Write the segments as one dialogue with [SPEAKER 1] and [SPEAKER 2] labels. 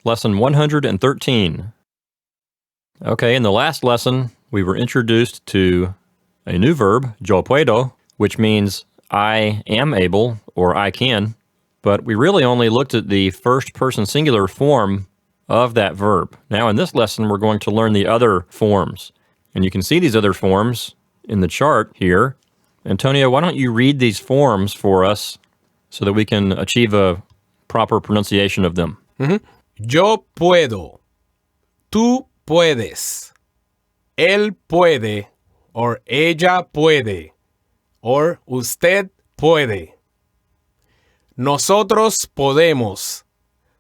[SPEAKER 1] Lesson 113. Okay, in the last lesson, we were introduced to a new verb, yo puedo, which means I am able or I can, but we really only looked at the first person singular form of that verb. Now in this lesson, we're going to learn the other forms. And you can see these other forms in the chart here. Antonio, why don't you read these forms for us so that we can achieve a proper pronunciation of them?
[SPEAKER 2] Yo puedo. Tú puedes. Él puede. Or ella puede. Or usted puede. Nosotros podemos.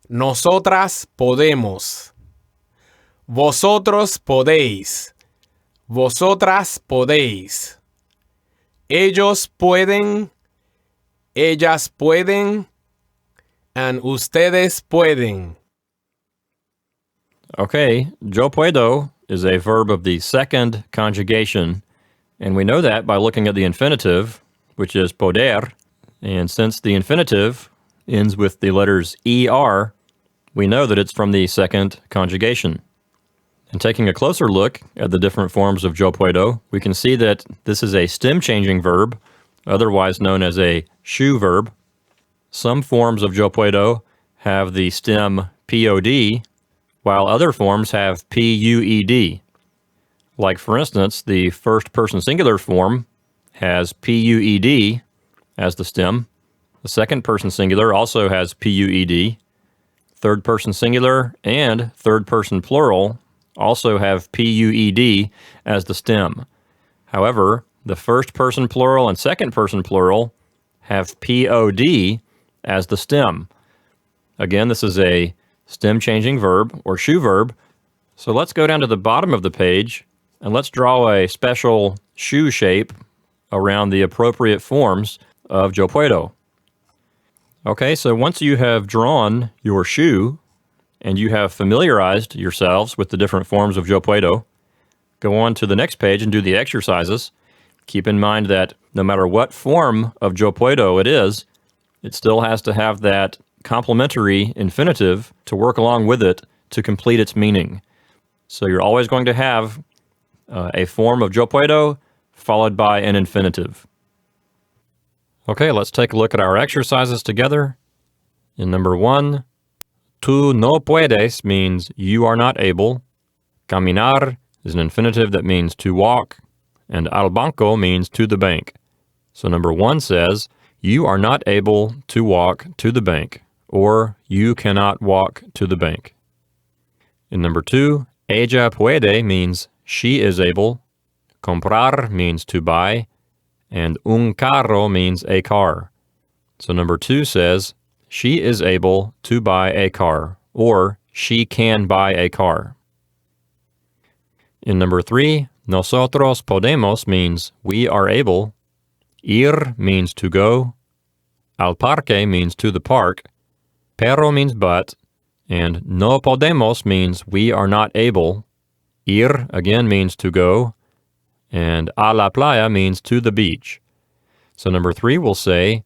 [SPEAKER 2] Nosotras podemos. Vosotros podéis. Vosotras podéis. Ellos pueden. Ellas pueden. And ustedes pueden.
[SPEAKER 1] Okay, yo puedo is a verb of the second conjugation, and we know that by looking at the infinitive, which is poder, and since the infinitive ends with the letters er, we know that it's from the second conjugation. And taking a closer look at the different forms of yo puedo, we can see that this is a stem-changing verb, otherwise known as a shoe verb. Some forms of yo puedo have the stem pod, while other forms have pued. Like, for instance, the first person singular form has pued as the stem. The second person singular also has pued. Third person singular and third person plural also have pued as the stem. However, the first person plural and second person plural have pod as the stem. Again, this is a stem-changing verb, or shoe verb. So let's go down to the bottom of the page, and let's draw a special shoe shape around the appropriate forms of yo puedo. Okay, so once you have drawn your shoe, and you have familiarized yourselves with the different forms of yo puedo, go on to the next page and do the exercises. Keep in mind that no matter what form of yo puedo it is, it still has to have that complementary infinitive to work along with it to complete its meaning. So you're always going to have a form of yo puedo followed by an infinitive. Okay, let's take a look at our exercises together. In number 1, tú no puedes means you are not able. Caminar is an infinitive that means to walk. And al banco means to the bank. So number 1 says, you are not able to walk to the bank, or you cannot walk to the bank. In number 2, ella puede means she is able. Comprar means to buy. And un carro means a car. So number 2 says, she is able to buy a car, or she can buy a car. In number 3, nosotros podemos means we are able. Ir means to go. Al parque means to the park. Pero means but. And no podemos means we are not able. Ir again means to go. And a la playa means to the beach. So number 3 will say,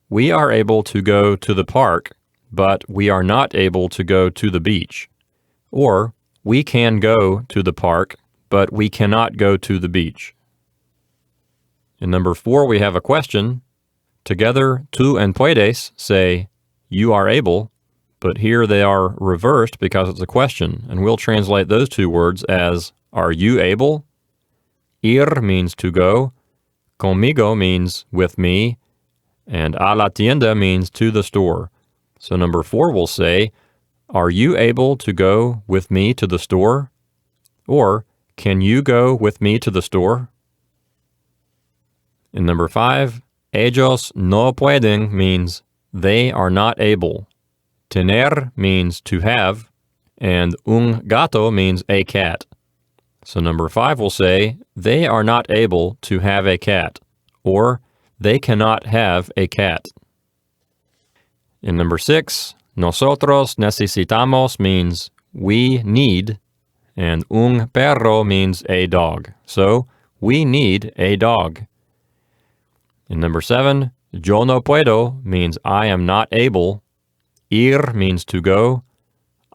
[SPEAKER 1] we are able to go to the park, but we are not able to go to the beach. Or, we can go to the park, but we cannot go to the beach. In number 4, we have a question. Together, tú and puedes say, you are able, but here they are reversed because it's a question, and we'll translate those two words as, are you able? Ir means to go, conmigo means with me, and a la tienda means to the store. So number 4 will say, are you able to go with me to the store? Or, can you go with me to the store? In number 5, ellos no pueden means they are not able. Tener means to have, and un gato means a cat. So number 5 will say, they are not able to have a cat, or they cannot have a cat. In number 6, nosotros necesitamos means we need, and un perro means a dog. So, we need a dog. In number 7, yo no puedo means I am not able. Ir means to go.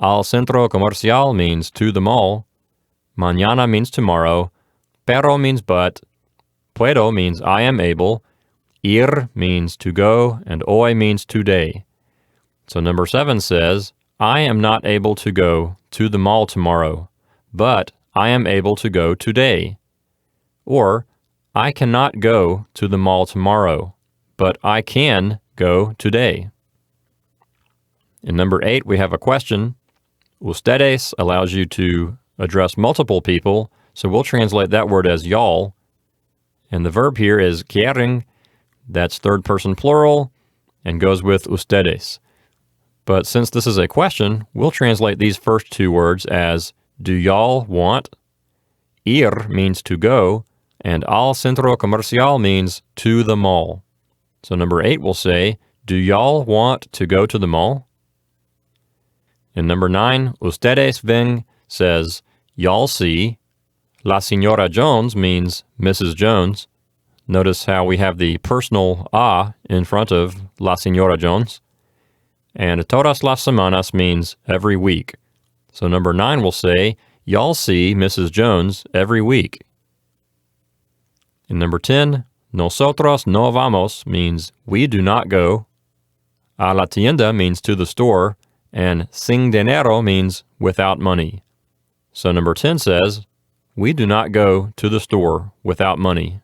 [SPEAKER 1] Al centro comercial means to the mall. Mañana means tomorrow. Pero means but. Puedo means I am able. Ir means to go, and hoy means today. So number 7 says, I am not able to go to the mall tomorrow, but I am able to go today. Or, I cannot go to the mall tomorrow, but I can go today. In number 8, we have a question. Ustedes allows you to address multiple people, so we'll translate that word as y'all. And the verb here is quieren. That's third person plural and goes with ustedes. But since this is a question, we'll translate these first 2 words as do y'all want? Ir means to go, and al centro comercial means to the mall. So number 8 will say, do y'all want to go to the mall? And number 9, ustedes ven says, y'all see. La Señora Jones means Mrs. Jones. Notice how we have the personal a in front of La Señora Jones. And todas las semanas means every week. So number 9 will say, y'all see Mrs. Jones every week. And number 10, nosotros no vamos means we do not go. A la tienda means to the store. And sin dinero means without money. So number 10 says, we do not go to the store without money.